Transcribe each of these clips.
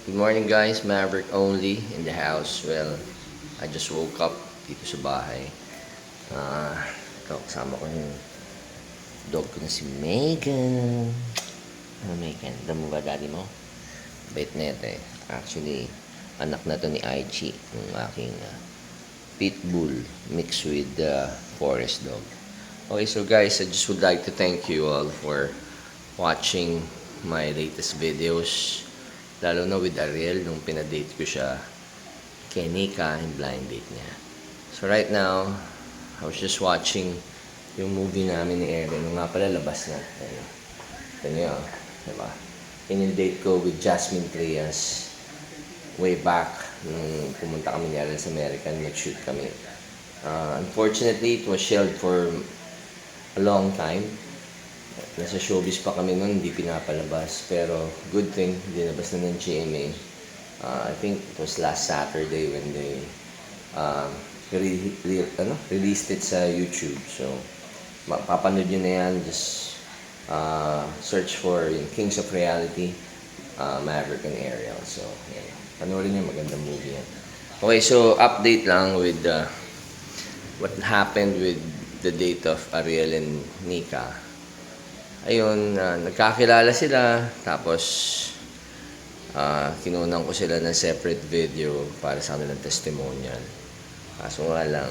Good morning guys, Maverick only in the house. Well, I just woke up dito sa bahay. Ah, ito kasama ko yung dog ko na si Megan. Ano Megan? Damo ba daddy mo? Bait na ito eh. Actually, anak na to ni Aichi, yung aking pitbull mixed with forest dog. Okay, so guys, I just would like to thank you all for watching my latest videos. Lalo na with Ariel, nung pinadate ko siya kay Nika, yung blind date niya. So right now, I was just watching yung movie namin ni Erin. Nung nga pala, labas na. Ayun. Ito niyo, diba? In-date ko with Jasmine Trias way back nung pumunta kami ni Ariel sa America, nag-shoot kami. Unfortunately, it was shelved for a long time. Nasa showbiz pa kami noon, hindi pinapalabas. Pero good thing, dinabas na ng GMA. I think it was last Saturday when they released it sa YouTube. So, mapapanood nyo na yan. Just search for yung Kings of Reality, Maverick and Ariel. So, yan. Panoorin nyo, magandang movie yan. Okay, so update lang with what happened with the date of Ariel and Nika. Ayun, nagkakilala sila, tapos kinunan ko sila ng separate video para sa kanilang testimonial. Kaso nga lang,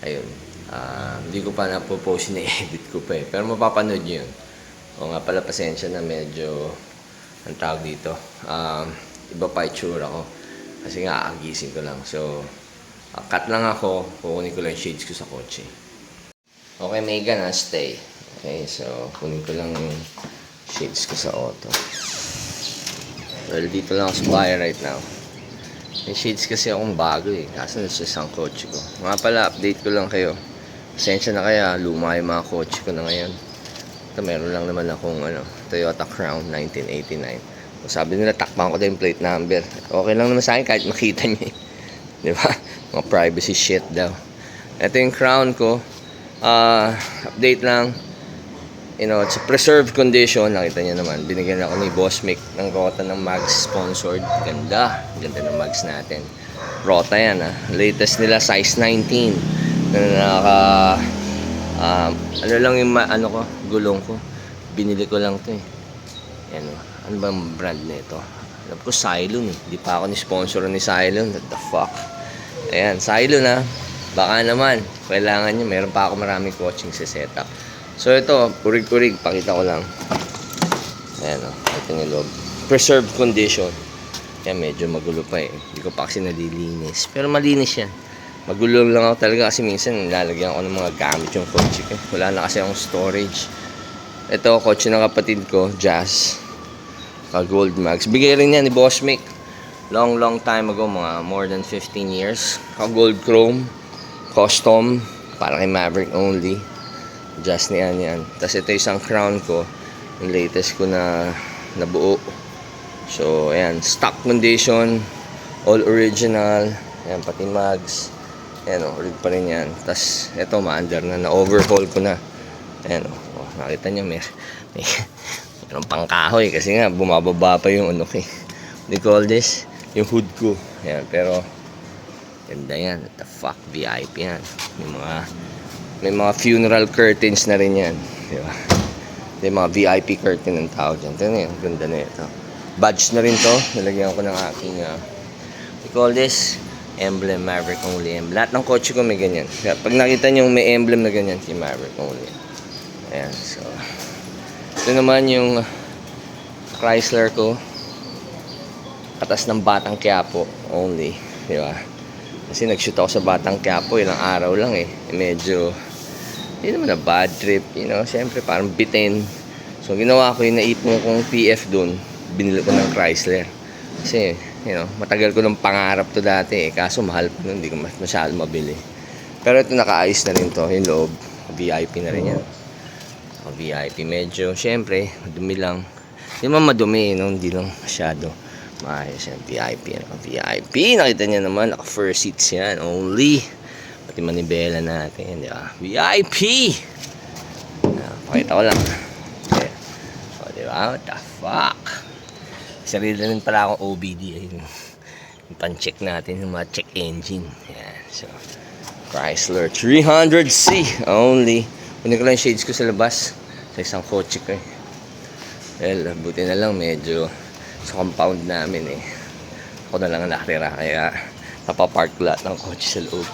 ayun, hindi ko pa na-post, na-edit ko pa eh. Pero mapapanood nyo yun. O nga pala, pasensya na medyo, ang tawag dito, iba pa itsura ko. Kasi nga, agising ko lang. So, cut lang ako, kukunin ko lang shades ko sa kotse. Okay, Megan, stay. Okay, so kunin ko lang yung shades ko sa auto. Well, dito lang ako sa bahay right now. Yung shades kasi akong bago eh. Kaso nasa isang kotse ko. Mga pala, update ko lang kayo. Pasensya na kaya, luma yung mga kotse ko na ngayon. Ito, meron lang naman akong Toyota Crown 1989. So, sabi nila, takpan ko din yung plate number. Okay lang naman sa akin kahit makita nyo eh. Di ba? Mga privacy shit daw. Ito yung Crown ko. Update lang. It's a preserved condition. Nakita niyo naman, binigyan ako ni Boss Mick ng Rota ng mags sponsored. Ganda ng mags natin. Rota yan latest nila, size 19 na ano lang yung ko, gulong ko, binili ko lang to eh. Yan ano bang brand nito? Alam ko Cylon eh, di pa ako ni sponsor ni Cylon. What the fuck. Ayan, Cylon baka naman kailangan nyo, meron pa ako maraming coaching sa setup. So ito, kurig-kurig, pakita ko lang. Ayan ito yung loob. Preserved condition. Yan, medyo magulo pa eh. Hindi ko pa kasi nalilinis. Pero malinis yan. Magulo lang ako talaga kasi minsan nilalagyan ko ng mga gamit yung kotse ko. Wala na kasi akong storage. Ito, kotse ng kapatid ko, Jazz. Gold Max. Bigay rin yan ni Boss Mick. Long time ago, mga more than 15 years. Gold Chrome. Custom. Para kay Maverick only. Just niyan yan. Tapos ito isang Crown ko. Yung latest ko na nabuo. So, ayan. Stock condition. All original. Ayan, pati mags. Ayan rig pa rin yan. Tapos, ito ma-under na. Na-overhaul ko na. Ayan nakita nyo, mayroong pangkahoy. Kasi nga, bumababa pa yung they call this, yung hood ko. Ayan, pero, ganda yan. What the fuck, VIP yan. May mga funeral curtains na rin yan. Diba? May mga VIP curtain ang tawag dyan. Ito na yun. Ganda na ito. Badge na rin to. Nalagyan ko ng aking we call this emblem, Maverick only emblem. Lahat ng kotse ko may ganyan. Pag nakita nyo may emblem na ganyan, si Maverick only. Ayan. So, ito naman yung Chrysler ko. Katas ng Batang Quiapo only. Diba? Kasi nag-shoot ako sa Batang Quiapo. Ilang araw lang eh. Medyo hindi naman na bad trip, siyempre parang bitin. So ginawa ko yung naipon kong PF doon, binili ko ng Chrysler. Kasi, matagal ko ng pangarap to dati eh. Kaso mahal pa nun, hindi ko masyado mabili. Pero ito nakaayos na rin to, yung loob. VIP na rin yan. VIP medyo, siyempre, madumi lang. Hindi naman madumi, hindi lang masyado. Maayos yan, VIP. VIP, nakita niya naman, naka first seats yan, only. Pati manibela natin, di ba? VIP! Pakita ko lang. Okay. O, di ba? What the fuck? Sarili rin pala akong OBD. Ayun. Yung pan-check natin yung mga check engine. Yan. So, Chrysler 300C only. Kunin ko lang yung shades ko sa labas. Sa isang kotse ko eh. Well, buti na lang medyo sa compound namin eh. Ako na lang ang nakatira. Kaya napapark lahat ng kotse sa loob.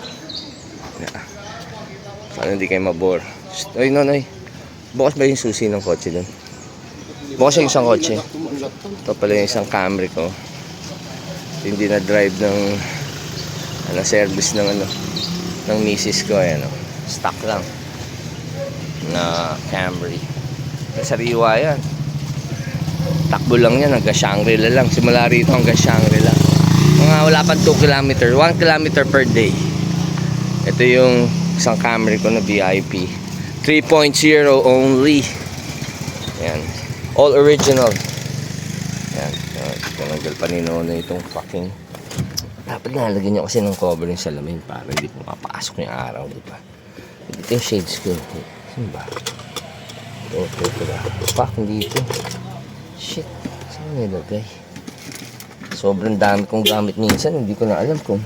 Yeah. Paano hindi kayo mabore? Oy, nonoy. Bukas ba yung susi ng kotse doon? Bukas yung isang kotse. Ito pala yung isang Camry ko. Hindi na drive ng service ng ng misis ko eh, stock lang na Camry. Sariwa yan. Takbo lang yan hanggang Shangri-La lang. Simula rito hanggang Shangri-La. Mga wala pang 2 km, 1 km per day. Ito yung isang Camry ko na VIP 3.0 only. Yan. All original. Yan. Tinanggal pa ni Nono itong fucking. Dapat nalagyan niya kasi ng cover yung salamin para hindi pumapasok yung araw, di ba? Dito yung shades ko. Saan ba? Ito ba? Fuck, dito. Shit. Saan nilagay? Sobrang dami kong gamit minsan. Hindi ko na alam kung.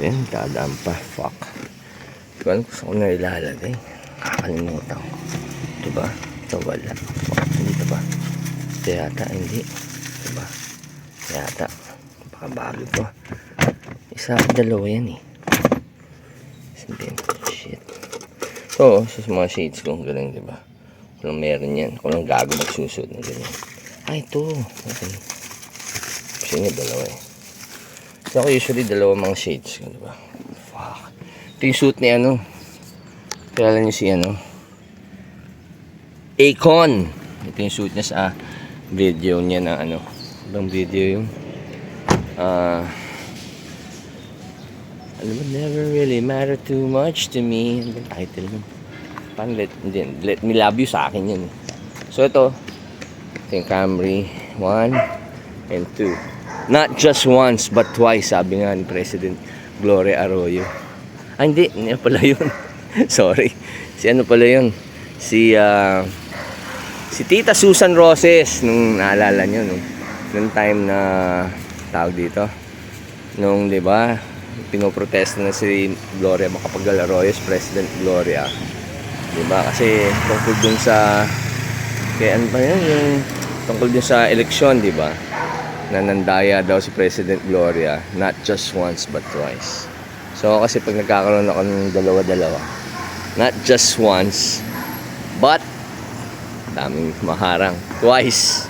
Ayan, dadaan pa. Fuck. Hindi ko alam kung saan ko na ilalagay. Kakalimutan ko. Ito ba? Ito wala. Fuck, dito ba? Ito yata, hindi. Ito ba? Yata. Baka bago to. Isa, dalawa yan eh. Sabihin ko, shit. So, sa mga shades ko, ganun, di ba? Kung meron yan. Kung lang gago magsusud na ganyan. Ay, ito. Okay. Kasi nga, dalawa eh. So, ako usually dalawa mga shades ko, di ba? Fuck. Ito yung suit ni kilala niyo si Akon. Ito yung suit niya sa video niya na ibang video yung alam mo, never really matter too much to me. Ano ba title mo? Parang let me love you sa akin yun. So ito yung Camry 1 and 2. Not just once but twice, sabi nga ni President Gloria Arroyo. Hindi pala yun. Sorry. Si pala yun? Si Tita Susan Roses, nung naalala nyo, nung time na tawag dito, nung, di ba, pinoprotesta na si Gloria Macapagal Arroyo, President Gloria, di ba, kasi tungkol dun sa kaya ano ba yun, yung tungkol dun sa eleksyon, di ba, na nandaya daw si President Gloria, not just once but twice. So kasi pag nagkakaroon ako ng dalawa-dalawa, not just once but daming maharang, twice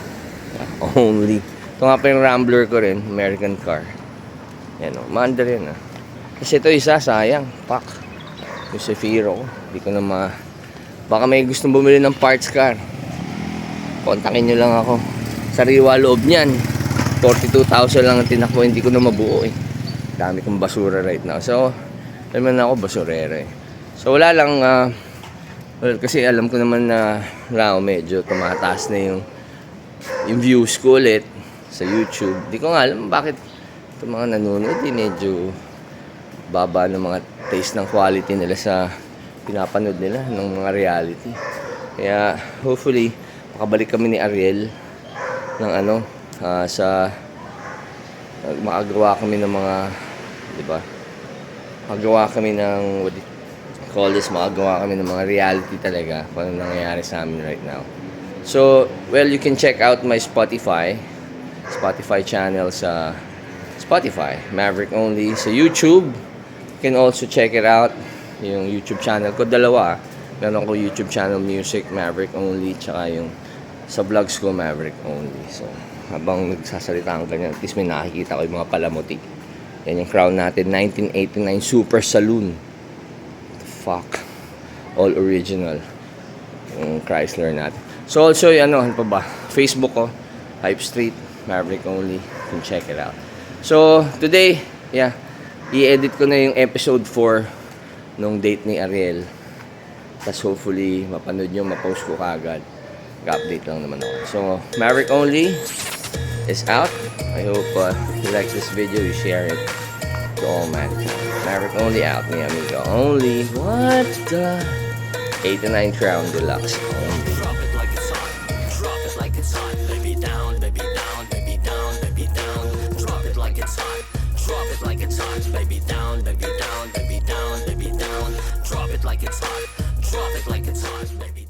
only. Ito nga pa yung Rambler ko rin, American car. Yan o, maanda rin Kasi ito isa, sayang. Pak. Yung Zafiro ko. Hindi ko na baka may gustong bumili ng parts car. Kontakin nyo lang ako. Sariwa loob niyan. 42,000 lang ang tinakbo. Hindi ko na mabuo eh. Dami kong basura right now. So, naman ako basurero eh. So, wala lang. Well, kasi alam ko naman na medyo tumataas na yung views ko ulit sa YouTube. Di ko nga alam bakit itong mga nanonood medyo baba ng mga taste ng quality nila sa pinapanood nila ng mga reality. Kaya hopefully makabalik kami ni Ariel ng sa makagawa kami ng mga, di ba? Makagawa kami ng makagawa kami ng mga reality talaga kung ano nangyayari sa amin right now. So, well, you can check out my Spotify channel sa Spotify, Maverick Only. Sa YouTube, you can also check it out. Yung YouTube channel ko, dalawa. Meron ko YouTube channel Music, Maverick Only, tsaka yung sa vlogs ko, Maverick Only. So, habang nagsasalita ang ganyan, at least may nakikita ko yung mga palamuti. Yan yung crown natin, 1989 Super Saloon. Fuck. All original. Yung Chrysler natin. So also, ano pa ba? Facebook ko, Hype Street, Maverick Only. You can check it out. So, today, yeah, i-edit ko na yung episode 4 nung date ni Ariel. Tapos hopefully, mapanood nyo, mapost ko kagad. Ga-update lang naman ako. So, Maverick Only is out. I hope you like this video, you share it to all mankind. Maverick Only out, mi amigo. Only, what the? 89 Crown Deluxe only. Drop it like it's hot. Drop it like it's hot. Baby down, baby down. it like it's hot. Baby down, baby down, baby down, baby down. Drop it like it's hot. Drop it like it's hot, baby.